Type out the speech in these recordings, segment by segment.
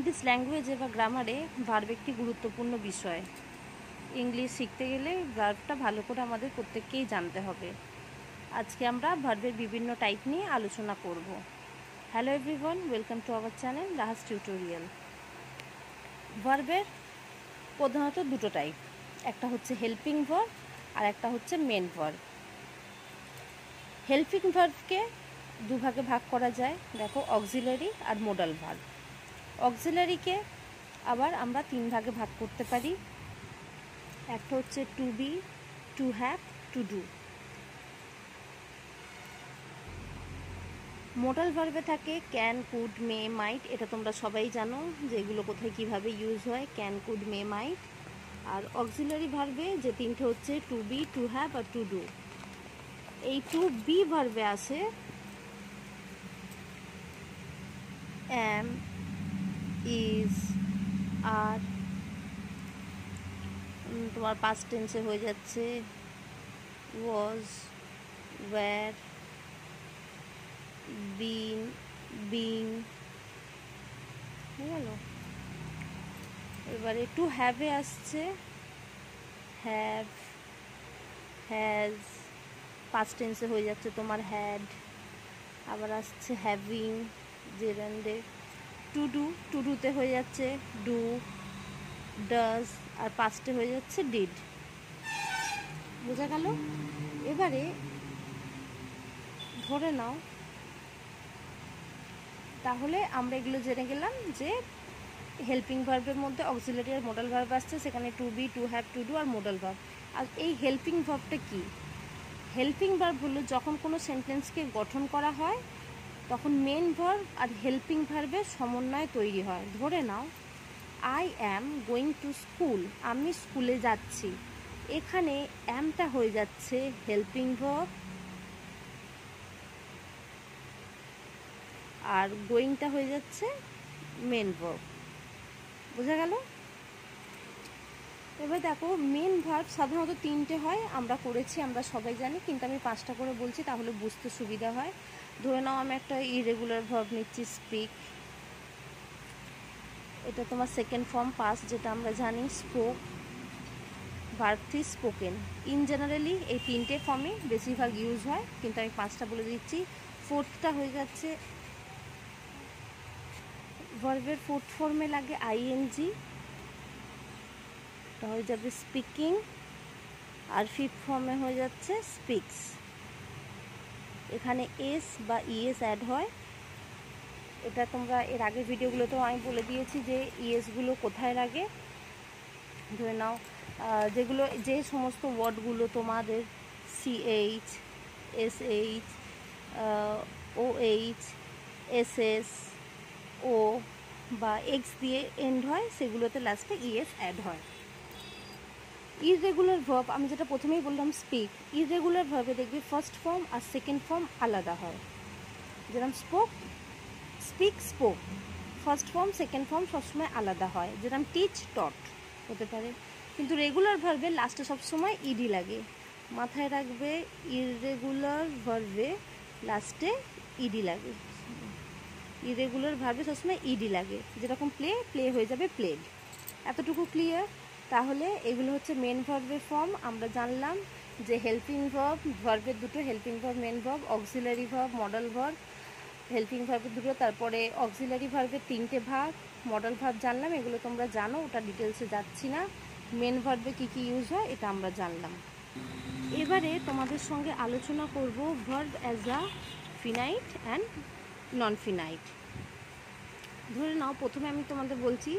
English ল্যাঙ্গুয়েজে বা গ্রামারে verb একটি গুরুত্বপূর্ণ বিষয়। ইংলিশ শিখতে গেলে ভার্বটা ভালো করে আমাদের প্রত্যেককেই জানতে হবে। আজকে আমরা ভার্বের বিভিন্ন টাইপ নিয়ে আলোচনা করব। Hello everyone, welcome to our channel Raha's tutorial. ভার্বের প্রধানত দুটো টাইপ, একটা হচ্ছে হেল্পিং ভার্ব আর একটা হচ্ছে মেন ভার্ব। হেল্পিং ভার্বকে দুভাগে ভাগ করা যায়, দেখো অক্সিলারি আর মোডাল ভার্ব। অক্সিলারিকে আবার আমরা তিন ভাগে ভাগ করতে পারি, একটা হচ্ছে to be, to have, to do. Modal ভার্বে থাকে ক্যান, কুড, মে, মাইট। এটা তোমরা সবাই জানো যে এগুলো কোথায় কিভাবে ইউজ হয়, ক্যান, কুড, মে, মাইট। আর অক্সিলারি ভার্বে যে তিনটে হচ্ছে টু বি, টু হ্যাভ আর টু ডু। এই টু বি ভার্বে আছে am, is, আর তোমার পাস্ট টেন্সে হয়ে যাচ্ছে was, were, been, being। হয়ে গেল। এবারে টু হ্যাভে আসছে হ্যাভ, হ্যাজ, পাস্ট টেন্সে হয়ে যাচ্ছে তোমার হ্যাড। আবার আসছে হ্যাভিং, জেরান্ডে। টু ডু, টু ডুতে হয়ে যাচ্ছে ডু, ডাজ, আর পাস্টে হয়ে যাচ্ছে ডিড। বোঝা গেল? এবারে ধরে নাও, তাহলে আমরা এগুলো জেনে গেলাম যে হেল্পিং ভার্বের মধ্যে অক্সিলারি আর মোডাল ভার্ব আসছে, সেখানে to be, to have, to do আর মোডাল ভার্ব। আর এই হেল্পিং ভার্বটা কি? হেল্পিং ভার্ব হলো যখন কোনো সেন্টেন্সকে গঠন করা হয় তখন মেন ভার্ব আর হেল্পিং ভার্বের সমন্বয় তৈরি হয়। ধরে নাও, I am going to school, আমি স্কুলে যাচ্ছি। এখানে অ্যামটা হয়ে যাচ্ছে হেল্পিং ভার্ব আর গোয়িংটা হয়ে যাচ্ছে মেন ভার্ব। বোঝা গেল? এবার দেখো, মেন ভার্ব সাধারণত তিনটে হয়, আমরা করেছি, আমরা সবাই জানি, কিন্তু আমি পাঁচটা করে বলছি তাহলে বুঝতে সুবিধা হয়। ধরে নাও আমি একটা ইরেগুলার ভার্ব নিচ্ছি, স্পিক। এটা তোমার সেকেন্ড ফর্ম পাস্ট, যেটা আমরা জানি spoke, verb three spoken. In generally এই তিনটে ফর্মে বেশিরভাগ ইউজ হয়, কিন্তু আমি পাঁচটা বলে দিচ্ছি। ফোর্থটা হয়ে যাচ্ছে, ভার্বের ফোর্থ ফর্মে লাগে আইএনজি, এটা হয়ে যাবে স্পিকিং। আর ফিফথ ফর্মে হয়ে যাচ্ছে স্পিক্স। এখানে এস বা ইএস অ্যাড হয়। এটা তোমরা এর আগের ভিডিওগুলোতেও আমি বলে দিয়েছি যে ইএসগুলো কোথায় লাগে। ধরে নাও, যেগুলো যে সমস্ত ওয়ার্ডগুলো তোমাদের সিএইচ, এসএইচ, ওএইচ, এসএস, ও বা এক্স দিয়ে এন্ড হয়, সেগুলোতে লাস্টে ইএস অ্যাড হয়। ইররেগুলার ভার্ব, আমি যেটা প্রথমেই বললাম স্পিক, ইররেগুলার ভার্বে দেখবি ফার্স্ট ফর্ম আর সেকেন্ড ফর্ম আলাদা হয়। যেরকম spoke, speak, spoke, first form second form সবসময় আলাদা হয়। যেরকম টিচ, টট হতে পারে। কিন্তু রেগুলার ভার্বে লাস্টে সবসময় ইডি লাগে, মাথায় রাখবে। ইররেগুলার ভার্বে লাস্টে ইডি লাগে, ইররেগুলার ভার্বে সবসময় ইডি লাগে। যেরকম প্লে, প্লে হয়ে যাবে প্লেড। এতটুকু ক্লিয়ার? তাহলে এগুলো হচ্ছে মেন ভার্বের ফর্ম। আমরা জানলাম যে হেল্পিং ভার্ব, ভার্বের দুটো, helping verb, main verb, auxiliary verb, modal verb. Helping ভার্বের দুটো, তারপরে অক্সিলারি ভার্বের তিনটে ভাগ, মডাল ভার্ব জানলাম, এগুলো তোমরা জানো, ওটা ডিটেলসে যাচ্ছি না। মেন ভার্বে কী কী ইউজ হয় এটা আমরা জানলাম। এবারে তোমাদের সঙ্গে আলোচনা করব verb as a finite and non finite. ধরে নাও, প্রথমে আমি তোমাদের বলছি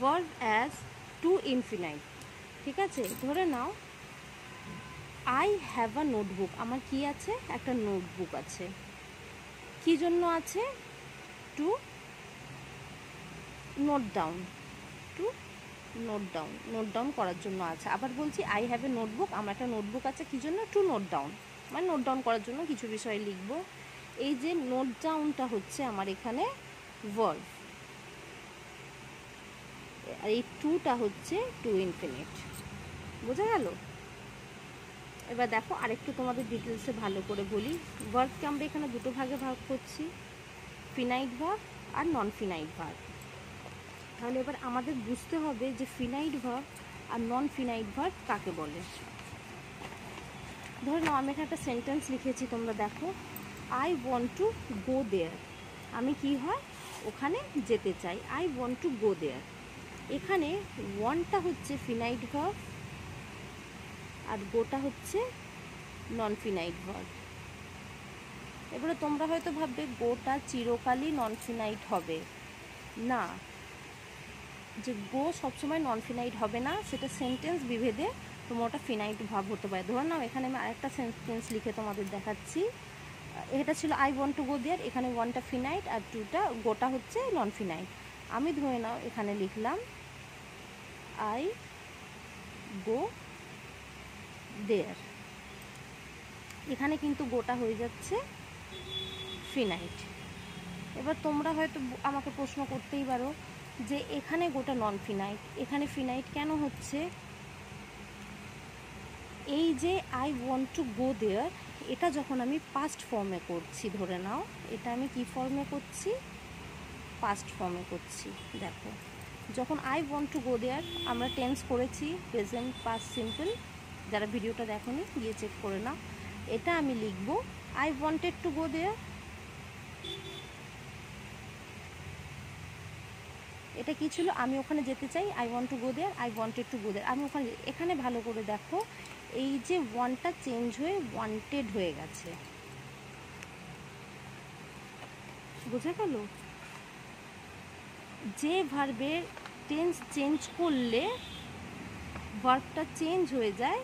ভার্ব অ্যাজ টু ইনফিনাইট। ঠিক আছে? ধরে নাও, আই হ্যাভ আ নোটবুক, আমার কি আছে? একটা নোটবুক আছে। কি জন্য আছে? To note down, to note down, note down করার জন্য আছে। আবার বলছি আই হ্যাভ এ নোটবুক, আমার একটা নোটবুক আছে, কি জন্য? টু নোট ডাউন, মানে নোট ডাউন করার জন্য কিছু বিষয় লিখবো। এই যে নোট ডাউনটা হচ্ছে আমার এখানে ভার্ব, আর এই টুটা হচ্ছে টু ইনফিনিট। বোঝা গেল? এবার দেখো, আরেকটু তোমাদের ডিটেলসে ভালো করে বলি। ভার্বকে আমরা এখানে দুটো ভাগে ভাগ করছি, ফিনাইট ভার্ব আর নন ফিনাইট ভার্ব। তাহলে এবার আমাদের বুঝতে হবে যে ফিনাইট ভার্ব আর নন ফিনাইট ভার্ব কাকে বলে। ধরে নাও আমি এখানে একটা সেন্টেন্স লিখেছি, তোমরা দেখো, I want to go there. আমি কি হয় ওখানে যেতে চাই, আই ওয়ান্ট টু গো দেয়ার। এখানে ওয়ান্টটা হচ্ছে ফিনাইট ভার্ব আর গোটা হচ্ছে নন ফিনাইট ভার্ব। এবারে তোমরা হয়তো ভাববে গোটা চিরকালই নন ফিনাইট হবে। না, যে গো সবসময় নন ফিনাইট হবে না, সেটা সেন্টেন্স বিভেদে তোমার ওটা ফিনাইট ভাব হতে পারে। ধরে নাও এখানে আমি আরেকটা সেন্টেন্স লিখে তোমাদের দেখাচ্ছি। এটা ছিল আই ওয়ান্ট টু গো দেয়ার, এখানে ওয়ানটা ফিনাইট আর টুটা গোটা হচ্ছে নন ফিনাইট। আমি ধরে নাও এখানে লিখলাম আই গো দেয়ার, এখানে কিন্তু গোটা হয়ে যাচ্ছে ফিনাইট। এবার তোমরা হয়তো আমাকে প্রশ্ন করতেই পারো যে এখানে গোটা নন ফিনাইট, এখানে ফিনাইট কেন হচ্ছে? এই যে I want to go there, এটা যখন আমি পাস্ট ফর্মে করছি, ধরে নাও এটা আমি কি ফর্মে করছি, পাস্ট ফর্মে করছি। দেখো যখন আই ওয়ান্ট টু গো দেয়ার আমরা টেন্স করেছি প্রেজেন্ট পাস্ট সিম্পল, যারা ভিডিওটা দেখোনি গিয়ে চেক করে নাও। এটা আমি লিখবো I wanted to go there. এটা কি ছিল? আমি ওখানে যেতে চাই, I want to go there, I wanted to go there. আমি ওখানে, এখানে ভালো করে দেখো এই যে ওয়ানটা চেঞ্জ হয়ে ওয়ান্টেড হয়ে গেছে, বোঝা গেল? যে ভার্বের টেন্স চেঞ্জ করলে ভার্বটা চেঞ্জ হয়ে যায়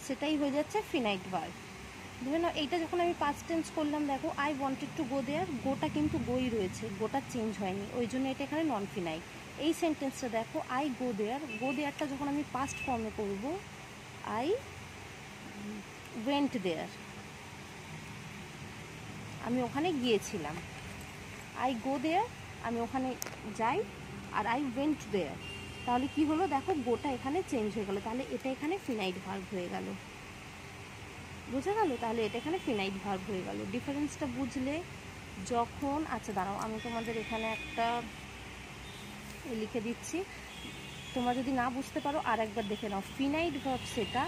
সেটাই হয়ে যাচ্ছে ফিনাইট ভার্ব। ধরে নাও এইটা যখন আমি পাস্ট টেন্স করলাম, দেখো আই ওয়ান্টেড টু গো দেয়ার, গোটা কিন্তু গোই রয়েছে, গোটা চেঞ্জ হয়নি, ওই জন্য এটা এখানে নন ফিনাইট। এই সেন্টেন্সটা দেখো আই গো দেয়ার, গো দেয়ারটা যখন আমি পাস্ট ফর্মে করব, আই ওয়েন্ট দেয়ার, আমি ওখানে গিয়েছিলাম। আই গো দেয়ার, আমি ওখানে যাই, আর আই ওয়েন্ট দেয়ার, তাহলে কি হলো দেখো গোটা এখানে চেঞ্জ হয়ে গেল, তাহলে এটা এখানে ফিনাইট ভার্ব হয়ে গেল, বোঝা গেল? তাহলে এটা এখানে ফিনাইট ভার্ব হয়ে গেল। ডিফারেন্সটা বুঝলে যখন, আচ্ছা দাঁড়াও আমি তোমাদের এখানে একটা লিখে দিচ্ছি, তোমরা যদি না বুঝতে পারো আর একবার দেখে নাও। ফিনাইট ভার্ব সেটা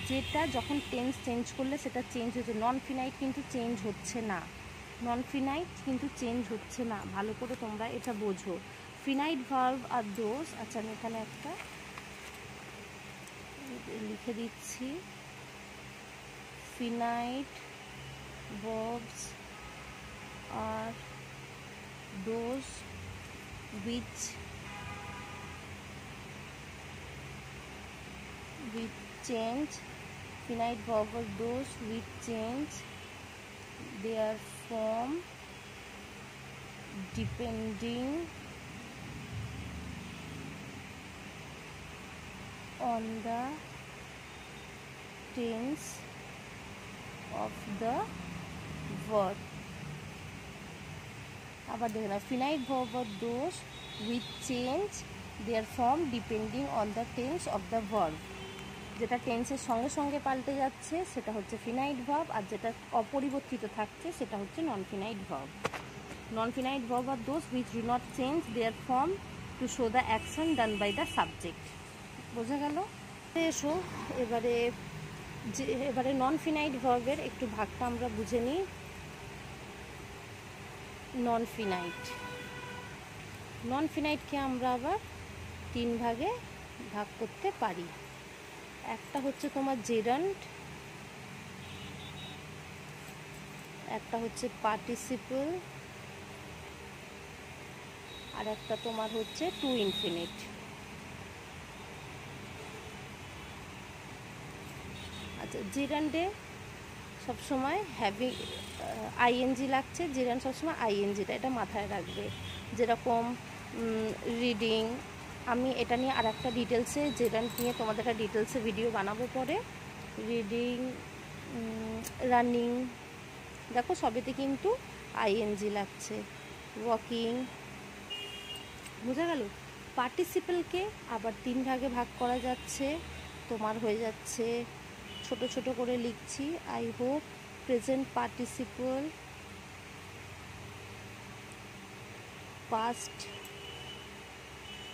যেটা যখন টেন্স চেঞ্জ করলে সেটা চেঞ্জ হচ্ছে, নন ফিনাইট কিন্তু চেঞ্জ হচ্ছে না, নন ফিনাইট কিন্তু চেঞ্জ হচ্ছে না, ভালো করে তোমরা এটা বোঝো। ফিনাইট ভার্ব আর দোজ, আচ্ছা আমি এখানে একটা লিখে দিচ্ছি, finite verbs are those which change. Finite verbs are those which change their form depending on the tense of the verb. আবার দেখে নাও, ফিনাইট ভার্ব আর those with change their form depending on the tense of the verb. যেটা টেন্সের সঙ্গে সঙ্গে পাল্টে যাচ্ছে সেটা হচ্ছে ফিনাইট ভার্ব, আর যেটা অপরিবর্তিত থাকছে সেটা হচ্ছে non finite verb. Non finite verb আর those which do not change their form to show the action done by the subject. বোঝা গেল? এসো এবারে নন ফিনাইট ভার্বের একটু ভাগটা আমরা বুঝে নিই। নন ফিনাইটকে আমরা আবার তিন ভাগে ভাগ করতে পারি। একটা হচ্ছে তোমার জেরান্ট, একটা হচ্ছে পার্টিসিপল, আর একটা তোমার হচ্ছে টু ইনফিনিট। আচ্ছা, জেরান্ডে সবসময় হ্যাভিং আইএনজি লাগছে, জেরান্ড সবসময় আইএনজিটা, এটা মাথায় রাখবে। যেরকম রিডিং, আমি এটা নিয়ে আর একটা ডিটেলসে জেরান্ড নিয়ে তোমাদের একটা ডিটেলসে ভিডিও বানাবো পরে। রিডিং, রানিং, দেখো সবেতে কিন্তু আইএনজি লাগছে। ওয়াকিং, বোঝা গেল? পার্টিসিপলকে আবার তিন ভাগে ভাগ করা যাচ্ছে, তোমার হয়ে যাচ্ছে, ছোট ছোট করে লিখছি, I hope, present participle, past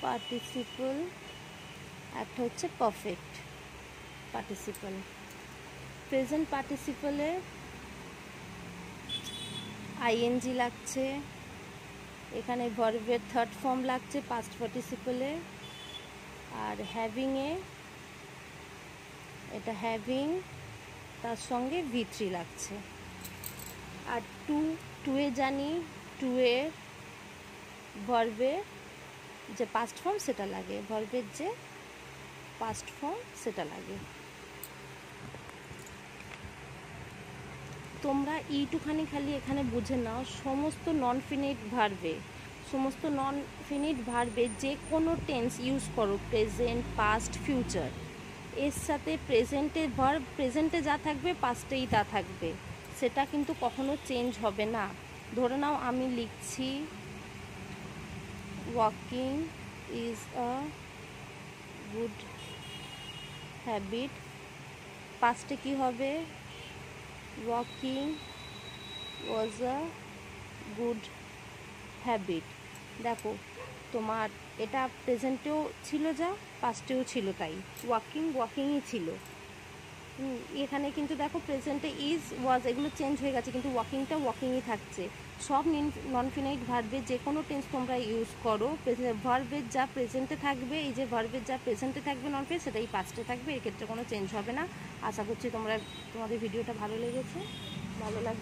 participle, একটা হচ্ছে পারফেক্ট পার্টিসিপল। প্রেজেন্ট পার্টিসিপলে আইএনজি লাগছে, এখানে ভার্বের থার্ড ফর্ম লাগছে পাস্ট পার্টিসিপলে, আর হ্যাভিংয়ে এটা হ্যাভিং, তার সঙ্গে V3 লাগছে। আর টু এ জানি টু এর ভার্বের যে পাস্ট ফর্ম সেটা লাগে, ভার্বের যে পাস্ট ফর্ম সেটা লাগে। তোমরা এইটুখানি খালি এখানে বুঝে নাও, সমস্ত নন ফিনিট ভার্বে যে কোনো টেন্স ইউজ করো, প্রেজেন্ট, পাস্ট, ফিউচার, এর সাথে প্রেজেন্টের ভার্ব প্রেজেন্টে যা থাকবে পাস্টেই তা থাকবে, সেটা কিন্তু কখনো চেঞ্জ হবে না। ধরে নাও আমি লিখছি walking is a good habit, পাস্টে কি হবে? Walking was a good habit. দেখো তোমার এটা প্রেজেন্টেও ছিল যা, পাস্টেও ছিল তাই, ওয়াকিংই ছিল। এখানে কিন্তু দেখো প্রেজেন্টে ইজ, ওয়াজ এগুলো চেঞ্জ হয়ে গেছে, কিন্তু ওয়াকিংই থাকছে। সব নন ফিনাইট ভার্বে যে কোনো টেন্স তোমরা ইউজ করো, ভার্বের যা প্রেজেন্টে থাকবে, এই যে ভার্বের যা প্রেজেন্টে থাকবে নন ফিনাইট সেটাই পাস্টে থাকবে, এক্ষেত্রে কোনো চেঞ্জ হবে না। আশা করছি তোমাদের ভিডিওটা ভালো লেগেছে, ভালো লাগলে